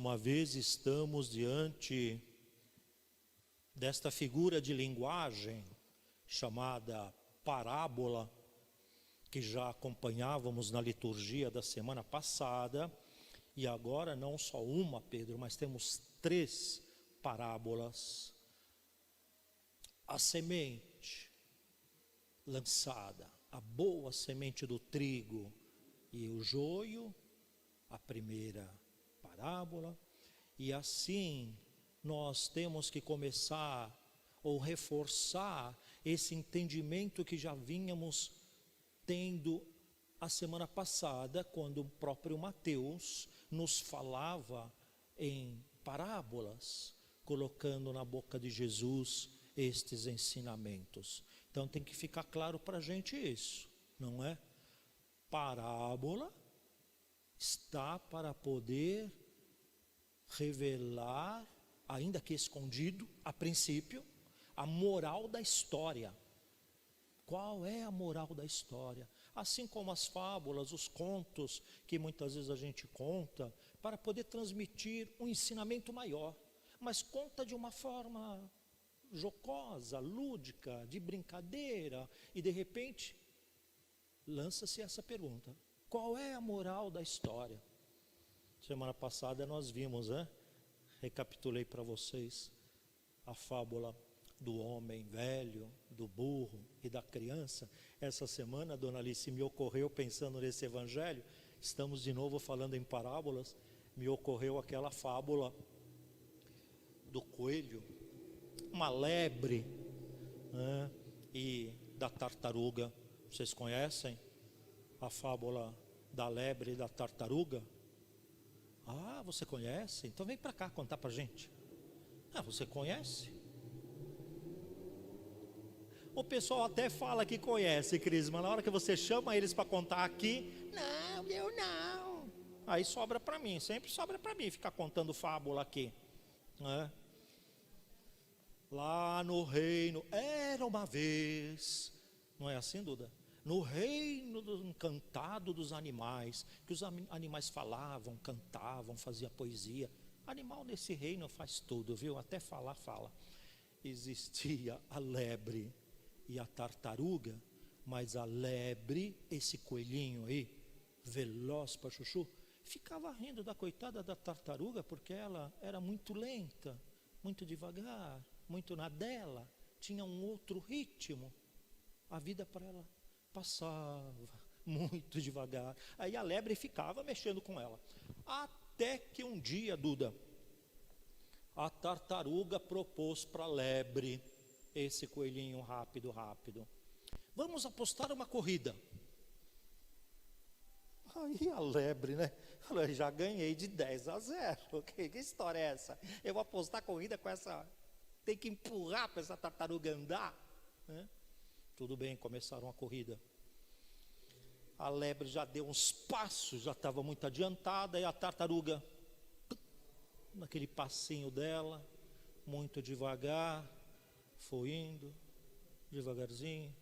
uma vez estamos diante desta figura de linguagem chamada parábola, que já acompanhávamos na liturgia da semana passada, e agora não só uma, Pedro, mas temos 3 parábolas. A semente lançada, a boa semente do trigo e o joio, a primeira parábola, e assim nós temos que começar ou reforçar esse entendimento que já vínhamos tendo a semana passada, quando o próprio Mateus nos falava em parábolas, colocando na boca de Jesus estes ensinamentos. Então tem que ficar claro para a gente isso, não é? Parábola está para poder revelar, ainda que escondido, a princípio, a moral da história. Qual é a moral da história? Assim como as fábulas, os contos, que muitas vezes a gente conta, para poder transmitir um ensinamento maior, mas conta de uma forma jocosa, lúdica, de brincadeira, e de repente lança-se essa pergunta: qual é a moral da história? Semana passada nós vimos, né? Recapitulei para vocês a fábula do homem velho, do burro e da criança. Essa semana, dona Alice, me ocorreu, pensando nesse evangelho, estamos de novo falando em parábolas, me ocorreu aquela fábula do coelho, uma lebre, né, e da tartaruga. Vocês conhecem a fábula da lebre e da tartaruga? Ah, você conhece? Então vem para cá contar para a gente. Ah, você conhece? O pessoal até fala que conhece, Cris, mas na hora que você chama eles para contar aqui, não, eu não. Aí sobra para mim, sempre sobra para mim ficar contando fábula aqui, né? Lá no reino, era uma vez, não é assim, Duda? No reino do encantado dos animais, que os animais falavam, cantavam, faziam poesia. Animal nesse reino faz tudo, viu? Até falar, fala. Existia a lebre e a tartaruga, mas a lebre, esse coelhinho aí, veloz para chuchu, ficava rindo da coitada da tartaruga, porque ela era muito lenta, muito devagar, muito na dela, tinha um outro ritmo. A vida para ela passava muito devagar. Aí a lebre ficava mexendo com ela. Até que um dia, Duda, a tartaruga propôs para a lebre, esse coelhinho rápido, vamos apostar uma corrida. Aí a lebre, né? Eu já ganhei de 10-0. Que história é essa? Eu vou apostar corrida com essa... Tem que empurrar para essa tartaruga andar, né? Tudo bem, começaram a corrida. A lebre já deu uns passos, já estava muito adiantada, e a tartaruga, naquele passinho dela, muito devagar, foi indo, devagarzinho.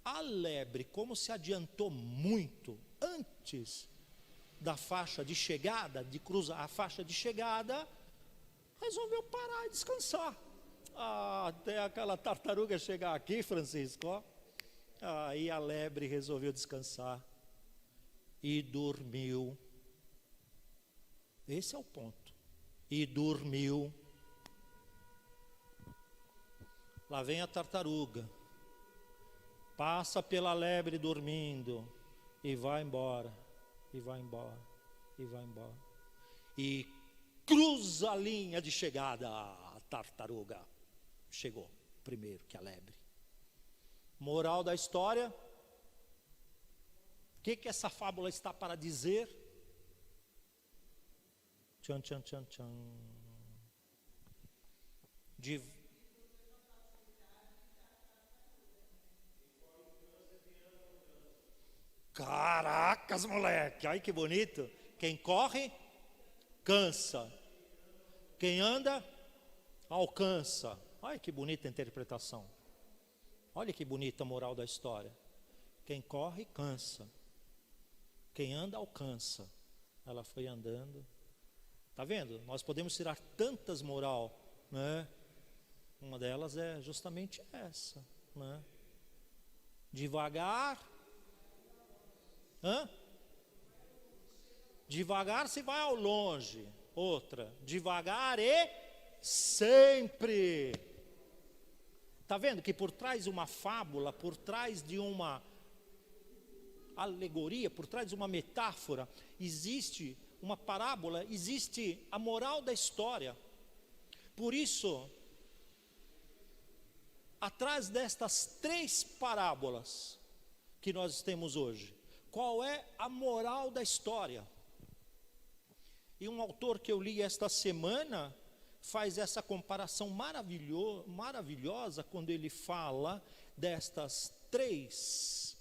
A lebre, como se adiantou muito antes da faixa de chegada, de cruzar a faixa de chegada, resolveu parar e descansar. Até aquela tartaruga chegar aqui, Francisco, ó. Aí a lebre resolveu descansar e dormiu. Esse é o ponto. E dormiu. Lá vem a tartaruga, passa pela lebre dormindo, e vai embora, e vai embora, e vai embora. E cruza a linha de chegada. A tartaruga chegou primeiro que a lebre. Moral da história: o que essa fábula está para dizer? Tchan, tchan, tchan, tchan. Caracas, moleque, ai que bonito. Quem corre, cansa. Quem anda, alcança. Olha que bonita interpretação. Olha que bonita a moral da história. Quem corre, cansa. Quem anda, alcança. Ela foi andando, Tá vendo? Nós podemos tirar tantas moral, né? Uma delas é justamente essa, né? Devagar. Devagar se vai ao longe. Outra, devagar e sempre. Está vendo que por trás de uma fábula, por trás de uma alegoria, por trás de uma metáfora, existe uma parábola, existe a moral da história. Por isso, atrás destas 3 parábolas que nós temos hoje, qual é a moral da história? E um autor que eu li esta semana faz essa comparação maravilhosa quando ele fala destas 3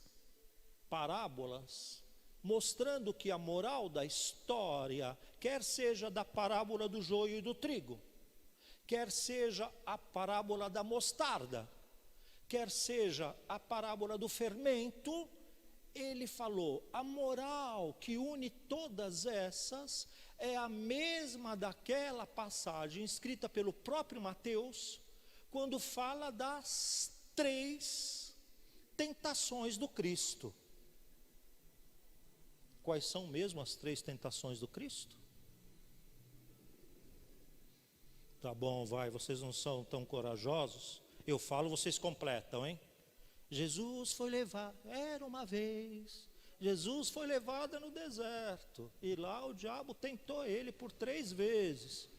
parábolas, mostrando que a moral da história, quer seja da parábola do joio e do trigo, quer seja a parábola da mostarda, quer seja a parábola do fermento, ele falou, a moral que une todas essas é a mesma daquela passagem escrita pelo próprio Mateus, quando fala das 3 tentações do Cristo. Quais são mesmo as 3 tentações do Cristo? Tá bom, vai, vocês não são tão corajosos. Eu falo, vocês completam, hein? Jesus foi levado, era uma vez, Jesus foi levado no deserto, e lá o diabo tentou ele por 3 vezes.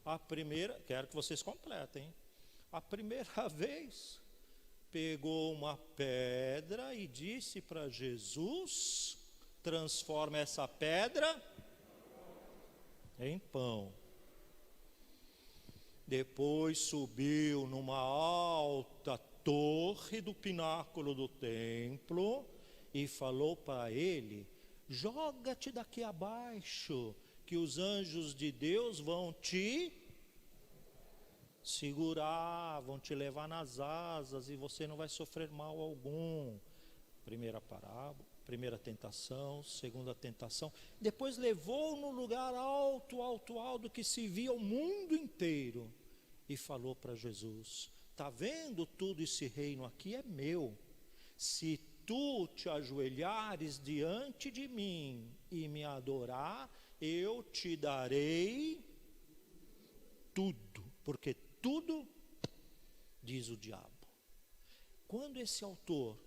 A primeira, quero que vocês completem, hein? A primeira vez, pegou uma pedra e disse para Jesus, transforma essa pedra em pão. Depois subiu numa alta torre do pináculo do templo e falou para ele, joga-te daqui abaixo, que os anjos de Deus vão te segurar, vão te levar nas asas e você não vai sofrer mal algum. Primeira parábola, primeira tentação, segunda tentação. Depois levou no lugar alto que se via o mundo inteiro e falou para Jesus, está vendo tudo esse reino aqui é meu, se tu te ajoelhares diante de mim e me adorar, eu te darei tudo, porque tudo, diz o diabo. Quando esse autor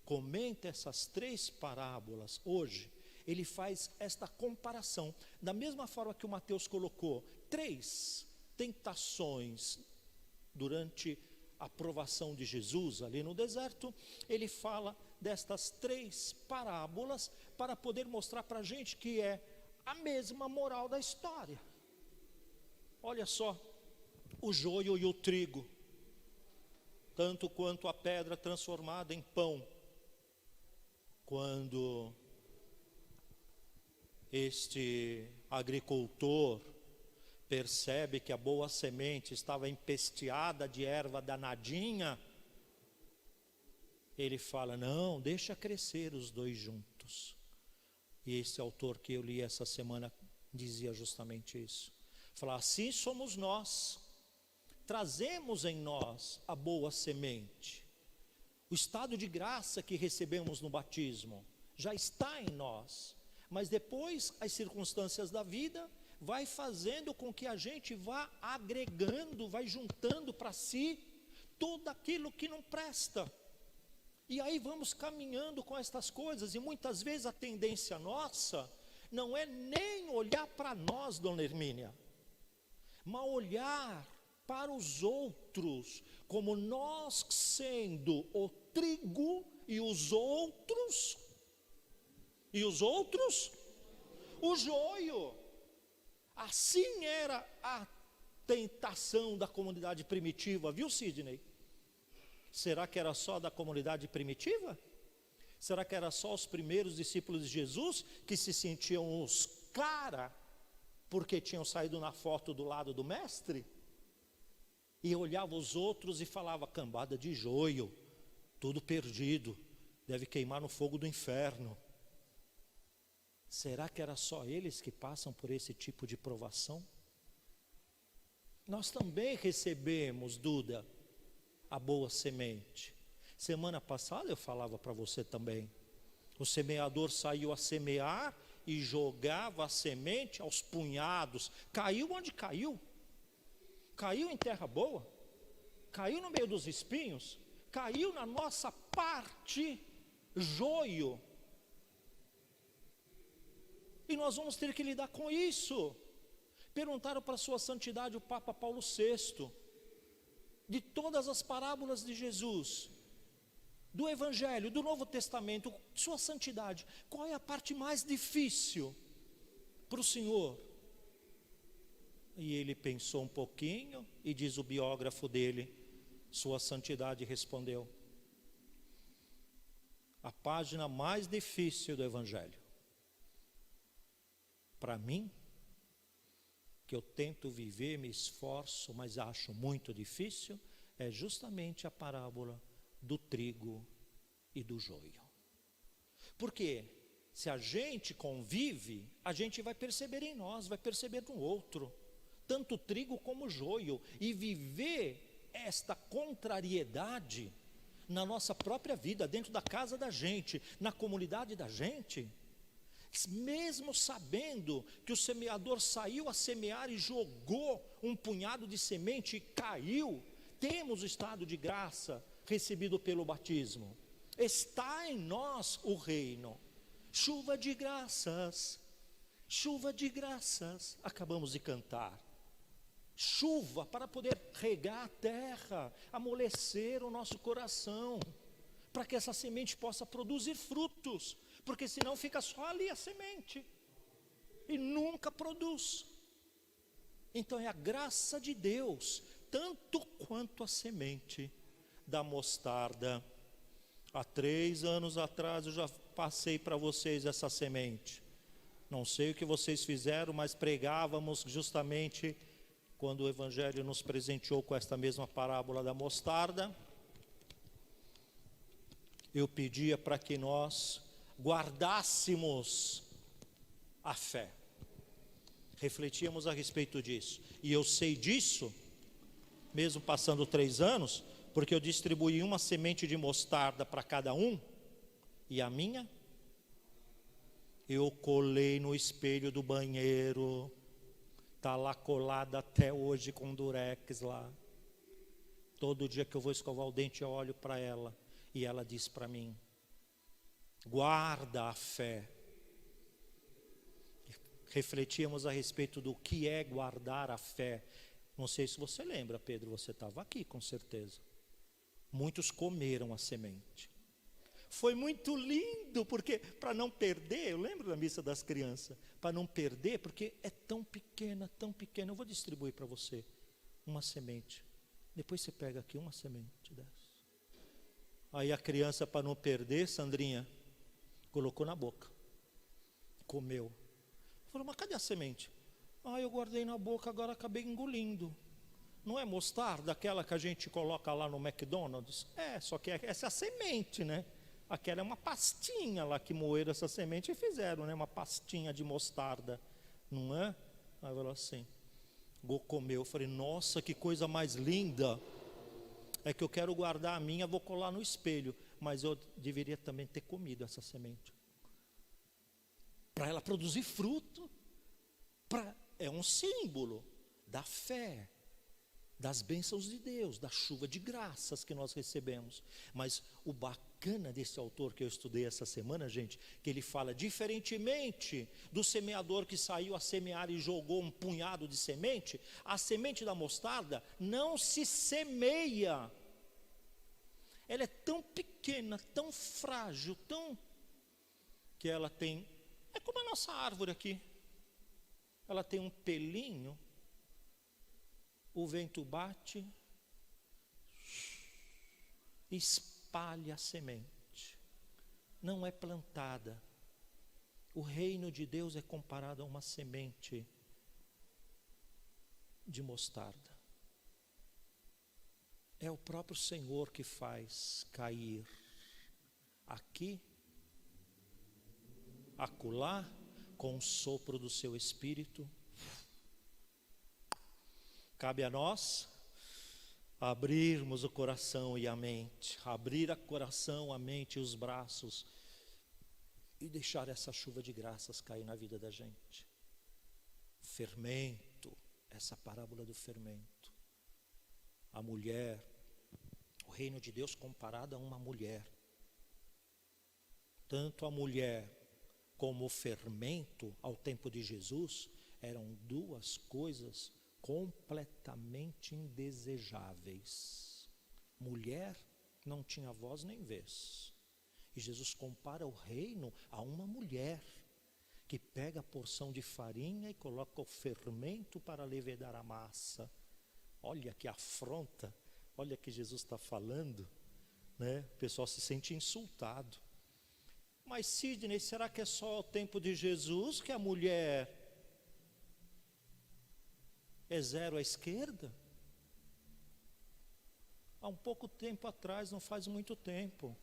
comenta essas 3 parábolas hoje, ele faz esta comparação, da mesma forma que o Mateus colocou 3 tentações durante a provação de Jesus ali no deserto, ele fala destas 3 parábolas para poder mostrar para a gente que é a mesma moral da história. Olha só, o joio e o trigo, tanto quanto a pedra transformada em pão. Quando este agricultor percebe que a boa semente estava empesteada de erva danadinha, ele fala, não, deixa crescer os 2 juntos. E esse autor que eu li essa semana dizia justamente isso. Fala, assim somos nós, trazemos em nós a boa semente. O estado de graça que recebemos no batismo já está em nós, mas depois as circunstâncias da vida vai fazendo com que a gente vá agregando, vai juntando para si tudo aquilo que não presta. E aí vamos caminhando com estas coisas, e muitas vezes a tendência nossa não é nem olhar para nós, dona Hermínia, mas olhar para os outros, como nós sendo o trigo e os outros o joio. Assim era a tentação da comunidade primitiva, viu, Sidney? Será que era só da comunidade primitiva? Será que era só os primeiros discípulos de Jesus que se sentiam os cara porque tinham saído na foto do lado do mestre? E olhava os outros e falava, cambada de joio, tudo perdido, deve queimar no fogo do inferno. Será que era só eles que passam por esse tipo de provação? Nós também recebemos, Duda, a boa semente. Semana passada eu falava para você também. O semeador saiu a semear e jogava a semente aos punhados. Caiu onde caiu? Caiu em terra boa? Caiu no meio dos espinhos? Caiu na nossa parte, joio. E nós vamos ter que lidar com isso. Perguntaram para sua santidade o Papa Paulo VI, de todas as parábolas de Jesus, do Evangelho, do Novo Testamento, sua santidade, qual é a parte mais difícil para o Senhor? E ele pensou um pouquinho e diz o biógrafo dele, sua santidade respondeu: a página mais difícil do Evangelho, para mim, que eu tento viver, me esforço, mas acho muito difícil, é justamente a parábola do trigo e do joio. Porque se a gente convive, a gente vai perceber em nós, vai perceber no outro, tanto o trigo como o joio, e viver esta contrariedade na nossa própria vida, dentro da casa da gente, na comunidade da gente, mesmo sabendo que o semeador saiu a semear e jogou um punhado de semente e caiu, temos o estado de graça recebido pelo batismo. Está em nós o reino. Chuva de graças, acabamos de cantar. Chuva para poder regar a terra, amolecer o nosso coração, para que essa semente possa produzir frutos, porque senão fica só ali a semente e nunca produz. Então é a graça de Deus, tanto quanto a semente da mostarda. Há 3 anos atrás eu já passei para vocês essa semente. Não sei o que vocês fizeram, mas pregávamos justamente quando o Evangelho nos presenteou com esta mesma parábola da mostarda. Eu pedia para que nós guardássemos a fé, refletíamos a respeito disso, e eu sei disso, mesmo passando 3 anos, porque eu distribuí uma semente de mostarda para cada um, e a minha, eu colei no espelho do banheiro, está lá colada até hoje com durex lá, todo dia que eu vou escovar o dente eu olho para ela, e ela diz para mim: guarda a fé. Refletíamos a respeito do que é guardar a fé. Não sei se você lembra, Pedro, você estava aqui com certeza. Muitos comeram a semente. Foi muito lindo, porque para não perder, eu lembro da missa das crianças, para não perder, porque é tão pequena, eu vou distribuir para você uma semente. Depois você pega aqui uma semente dessa. Aí a criança, para não perder, Sandrinha, colocou na boca, comeu. Falou: mas cadê a semente? Eu guardei na boca, agora acabei engolindo. Não é mostarda, aquela que a gente coloca lá no McDonald's? Só que essa é a semente, né? Aquela é uma pastinha lá que moeram essa semente e fizeram, né? Uma pastinha de mostarda, não é? Aí falou assim, comeu. Eu falei: nossa, que coisa mais linda. É que eu quero guardar a minha, vou colar no espelho, mas eu deveria também ter comido essa semente, para ela produzir fruto. É um símbolo da fé, das bênçãos de Deus, da chuva de graças que nós recebemos. Mas o bacana desse autor que eu estudei essa semana, gente, que ele fala, diferentemente do semeador que saiu a semear e jogou um punhado de semente, a semente da mostarda não se semeia. Ela é tão pequena, tão frágil, que ela tem, é como a nossa árvore aqui, ela tem um pelinho, o vento bate, espalha a semente, não é plantada. O reino de Deus é comparado a uma semente de mostarda. É o próprio Senhor que faz cair aqui, acolá, com o sopro do seu Espírito. Cabe a nós abrirmos o coração e a mente, abrir o coração, a mente e os braços e deixar essa chuva de graças cair na vida da gente. Fermento, essa parábola do fermento. A mulher, o reino de Deus comparado a uma mulher. Tanto a mulher como o fermento, ao tempo de Jesus, eram duas coisas completamente indesejáveis. Mulher não tinha voz nem vez. E Jesus compara o reino a uma mulher que pega a porção de farinha e coloca o fermento para levedar a massa. Olha que afronta, olha que Jesus está falando, né? O pessoal se sente insultado. Mas Sidney, será que é só o tempo de Jesus que a mulher é zero à esquerda? Há um pouco tempo atrás, não faz muito tempo,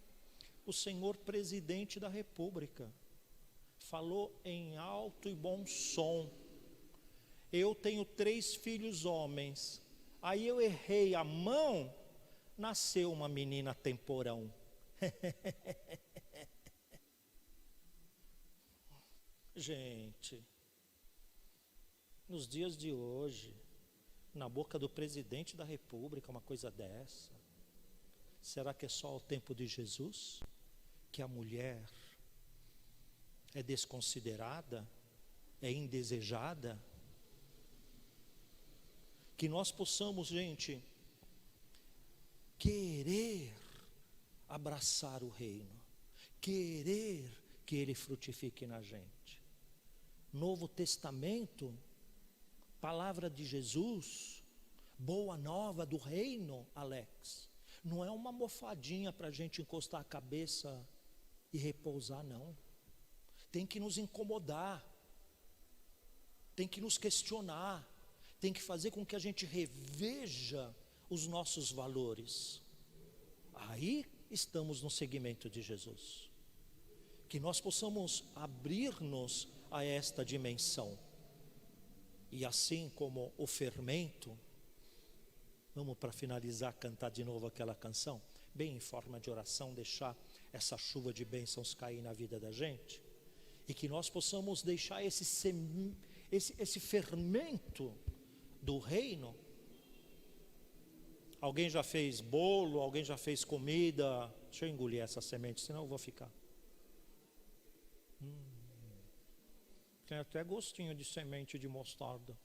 o senhor presidente da República falou em alto e bom som: eu tenho 3 filhos homens, aí eu errei a mão, nasceu uma menina temporão. Gente, nos dias de hoje, na boca do presidente da República, uma coisa dessa, será que é só o tempo de Jesus que a mulher é desconsiderada, é indesejada? Que nós possamos, gente, querer abraçar o reino, querer que ele frutifique na gente. Novo Testamento, palavra de Jesus, boa nova do reino, Alex, não é uma mofadinha para a gente encostar a cabeça e repousar, não. Tem que nos incomodar, tem que nos questionar, tem que fazer com que a gente reveja os nossos valores. Aí estamos no segmento de Jesus. Que nós possamos abrir-nos a esta dimensão. E assim como o fermento, vamos, para finalizar, cantar de novo aquela canção, bem em forma de oração, deixar essa chuva de bênçãos cair na vida da gente, e que nós possamos deixar esse fermento do reino. Alguém já fez bolo, alguém já fez comida? Deixa eu engolir essa semente, senão eu vou ficar. Tem até gostinho de semente de mostarda.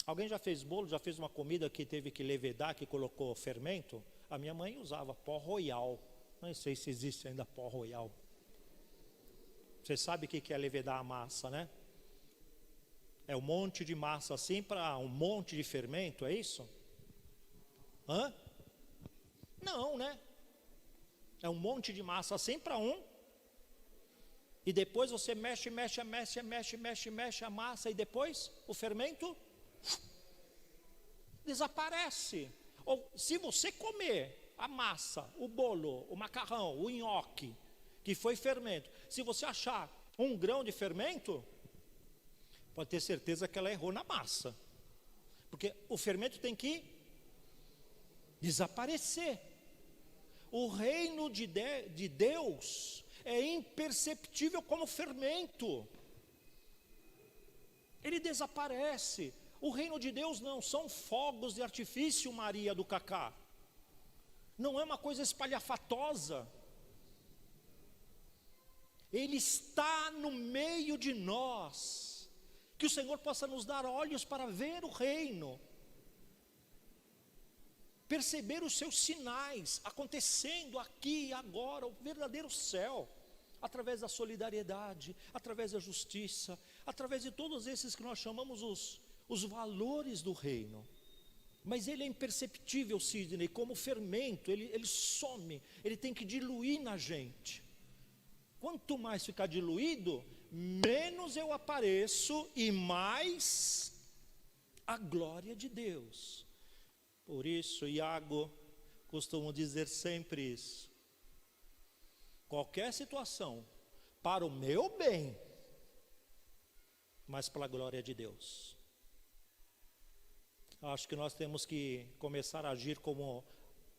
Alguém já fez bolo, já fez uma comida que teve que levedar, que colocou fermento? A minha mãe usava pó royal. Não sei se existe ainda pó royal. Você sabe o que é levedar a massa, né? É um monte de massa assim para um monte de fermento, é isso? Hã? Não, né? É um monte de massa assim para um. E depois você mexe a massa, e depois o fermento desaparece. Ou se você comer a massa, o bolo, o macarrão, o nhoque, que foi fermento, se você achar 1 grão de fermento, pode ter certeza que ela errou na massa, porque o fermento tem que desaparecer. O reino de Deus é imperceptível como fermento, ele desaparece. O reino de Deus não são fogos de artifício, Maria do Cacá, não é uma coisa espalhafatosa, ele está no meio de nós. Que o Senhor possa nos dar olhos para ver o reino, perceber os seus sinais acontecendo aqui e agora, o verdadeiro céu, através da solidariedade, através da justiça, através de todos esses que nós chamamos os valores do reino. Mas ele é imperceptível, Sidney, como fermento, ele some, ele tem que diluir na gente. Quanto mais ficar diluído, menos eu apareço e mais a glória de Deus. Por isso, Iago costuma dizer sempre isso: qualquer situação para o meu bem mas para a glória de Deus. Acho que nós temos que começar a agir como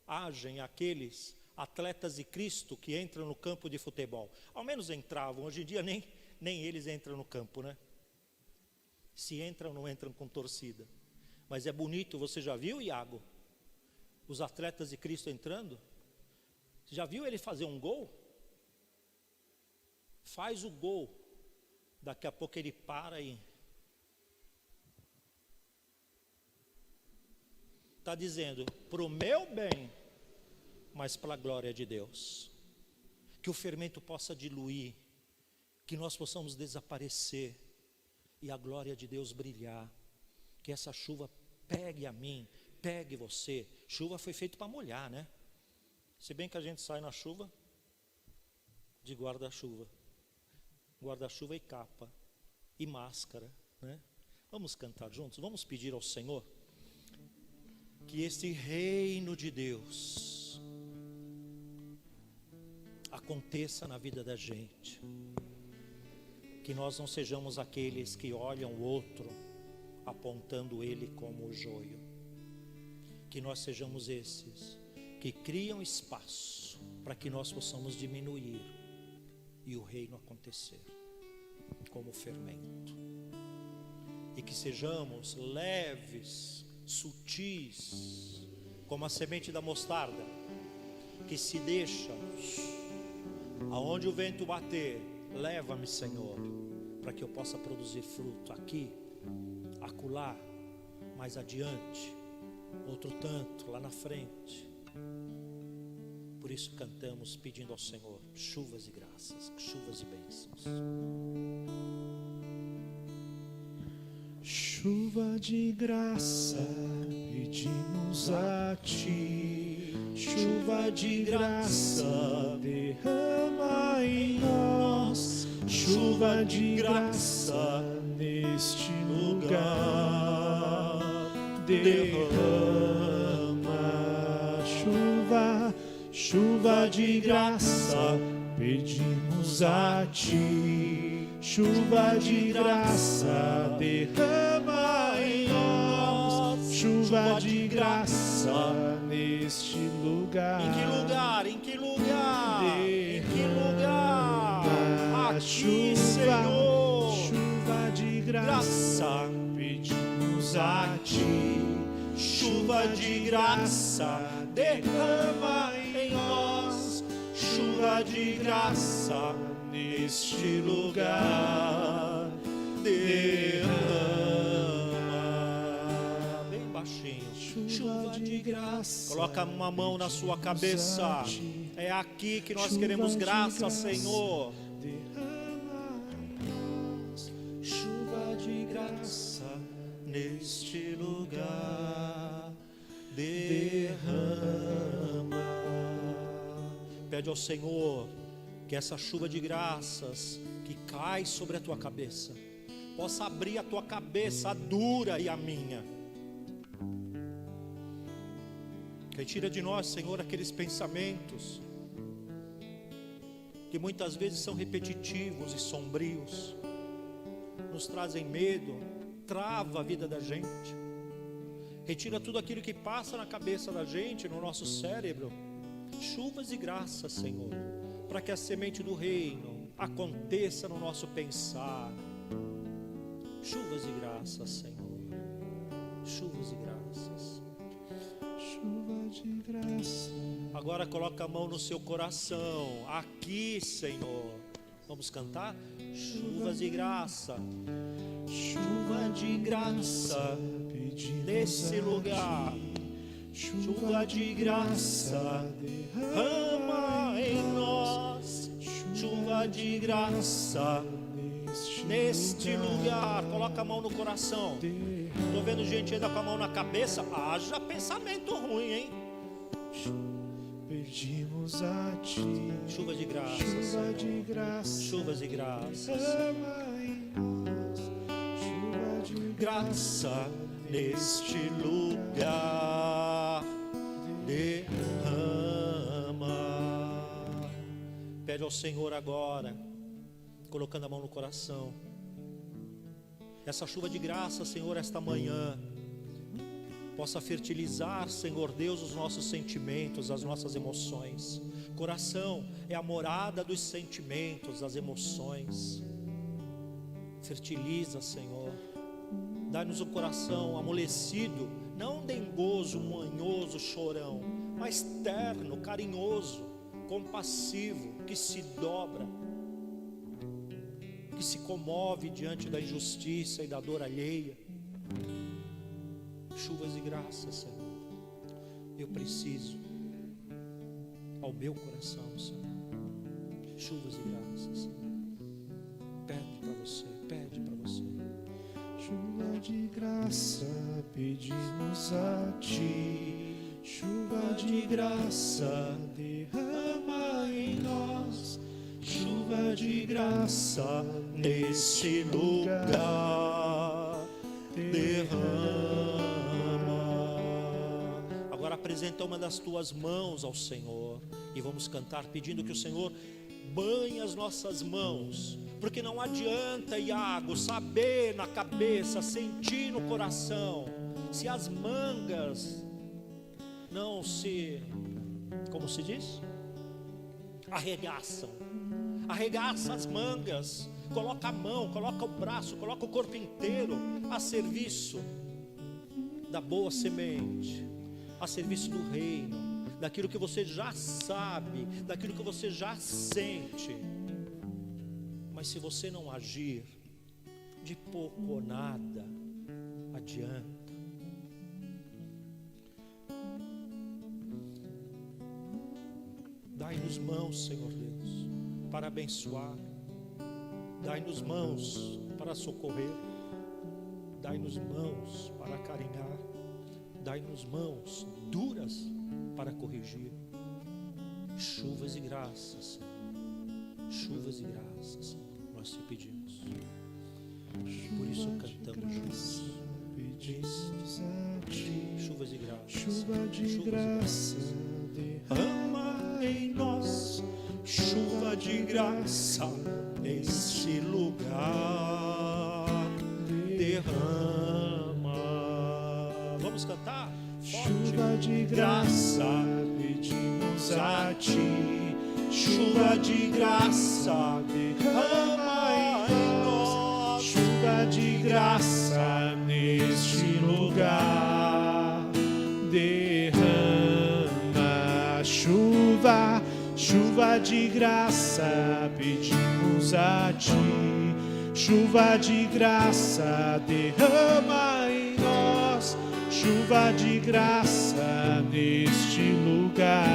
agem aqueles atletas de Cristo que entram no campo de futebol. Ao menos entravam, hoje em dia nem eles entram no campo, né? Se entram, não entram com torcida. Mas é bonito, você já viu, Iago? Os atletas de Cristo entrando? Você já viu ele fazer um gol? Faz o gol, daqui a pouco ele para e está dizendo, para o meu bem, mas para a glória de Deus. Que o fermento possa diluir, que nós possamos desaparecer e a glória de Deus brilhar. Que essa chuva pegue a mim, pegue você. Chuva foi feita para molhar, né? Se bem que a gente sai na chuva de guarda-chuva. Guarda-chuva e capa e máscara, né? Vamos cantar juntos, vamos pedir ao Senhor que esse reino de Deus aconteça na vida da gente, que nós não sejamos aqueles que olham o outro apontando ele como o joio, que nós sejamos esses que criam espaço para que nós possamos diminuir e o reino acontecer como fermento, e que sejamos leves, sutis, como a semente da mostarda, que se deixa, aonde o vento bater, leva-me, Senhor, para que eu possa produzir fruto aqui, acolá, mais adiante, outro tanto, lá na frente. Por isso cantamos pedindo ao Senhor chuvas e graças, chuvas e bênçãos. Chuva de graça, pedimos a Ti. Chuva de graça, derrama em nós. Chuva de graça, neste lugar. Derrama chuva, chuva de graça, pedimos a Ti. Chuva de graça, derrama em nós. Chuva de graça, neste lugar. Em que lugar? Em que lugar? Em que lugar? Aqui, Senhor. Chuva de graça, pedimos a Ti. Chuva de graça, derrama em nós. Chuva de graça, neste lugar, derrama. Bem baixinho. Chuva de graça. Coloca uma mão na sua cabeça. É aqui que nós queremos graça, Senhor. Derrama em nós. Chuva de graça, Neste lugar, derrama. Pede ao Senhor que essa chuva de graças que cai sobre a tua cabeça possa abrir a tua cabeça, a dura e a minha. Retira de nós, Senhor, aqueles pensamentos que muitas vezes são repetitivos e sombrios, nos trazem medo, trava a vida da gente. Retira tudo aquilo que passa na cabeça da gente, no nosso cérebro. Chuvas e graças, Senhor, para que a semente do reino aconteça no nosso pensar. Chuvas e graças, Senhor. Chuvas e graças. chuva de graça. Agora coloca a mão no seu coração. Aqui, Senhor. Vamos cantar? Chuvas de graça. Chuva de graça. Nesse lugar. Chuva de graça. Derrama em nós. Chuva de graça. Neste lugar. Coloca a mão no coração. Estou vendo gente ainda com a mão na cabeça. Haja pensamento ruim, hein? Pedimos a Ti. Chuva de graça, Chuva Senhor. de graça. Chuvas de graça. Derrama em nós. Chuva de Graça neste lugar. Derrama. Pede ao Senhor agora, colocando a mão no coração. essa chuva de graça, Senhor, esta manhã, possa fertilizar, Senhor Deus, os nossos sentimentos, as nossas emoções. Coração é a morada dos sentimentos, das emoções. Fertiliza, Senhor. Dá-nos um coração amolecido, não dengoso, manhoso, chorão, mas terno, carinhoso, compassivo, que se dobra, que se comove diante da injustiça e da dor alheia. Chuvas de graça, Senhor. Eu preciso ao meu coração, Senhor. Chuvas de graça, Senhor. Pede para você, pede para você. Chuva de graça, pedimos a Ti. Chuva de graça, derrama em nós. Chuva de graça, Nesse lugar, derrama. Agora apresenta uma das tuas mãos ao Senhor e vamos cantar pedindo que o Senhor banhe as nossas mãos, porque não adianta, Iago, saber na cabeça, sentir no coração, se as mangas não se, como se diz? Arregaça as mangas, coloca a mão, coloca o braço, coloca o corpo inteiro a serviço da boa semente, a serviço do reino, daquilo que você já sabe, daquilo que você já sente. Mas se você não agir, de pouco ou nada adianta. Dai-nos mãos, Senhor Deus, para abençoar. Dai-nos mãos para socorrer. Dai-nos mãos para acarinhar. Dai-nos mãos duras para corrigir. Chuvas de graças, Senhor. Chuvas de graças, Senhor, nós te pedimos. Por isso cantamos juntos. pedimos a Ti. Chuvas de graça, Chuva de graça, derrama em nós. Chuva de graça nesse lugar, derrama. Vamos cantar? chuva de graça, pedimos a Ti. Chuva de graça derrama em nós. Chuva de graça neste lugar, derrama. Chuva de graça, pedimos a Ti. Chuva de graça, derrama em nós. Chuva de graça neste lugar,